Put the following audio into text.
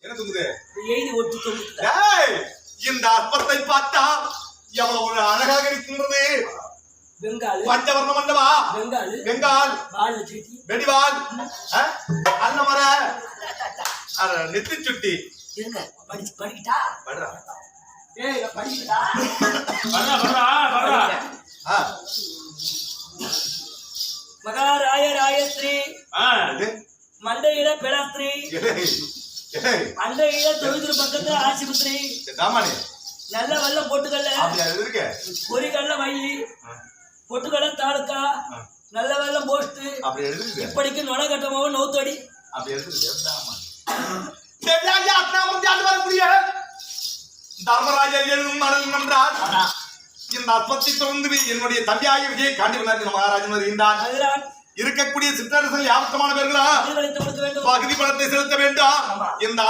என்ன தூங்குது? எழுதி ஒட்டு தூங்குது. டேய், இந்த அற்பத்தை பார்த்தா எவ்வளவு ஒரு அழகாக இருக்கின்றது. பெங்கால் பஞ்சவர்ண மண்டபா, பெங்கால் வெடிவால், அன்னமர நெத்தி சுட்டி இருங்க. படிக்கிட்டா படுறா. ஏய் படிக்கிட்டா மகாராய ராயஸ்ரீ மண்டையில பெலாஸ்திரி அண்டையில தொழுதுரு பக்கத்துல ஆசிபத்திரி நல்ல வெள்ளம் பொட்டுக்கல்ல பொறிகல்ல வயி பொட்டுக்கல்ல தாலுக்கா நல்ல வெள்ளம் போஸ்ட் இப்படிக்கு நொன கட்டமாவும் நோத்தடி தர்மராஜர் எழுதும் மணல் நன்றார். இந்த அற்பத்தை தொடர்ந்து என்னுடைய தம்பியாகிய விஜய் காண்டிவனார் மகாராஜன் வருகின்றான். இருக்கக்கூடிய சிற்றரசன் யாவத்தமான பேர்களா பகுதி பணத்தை செலுத்த வேண்டும். இந்த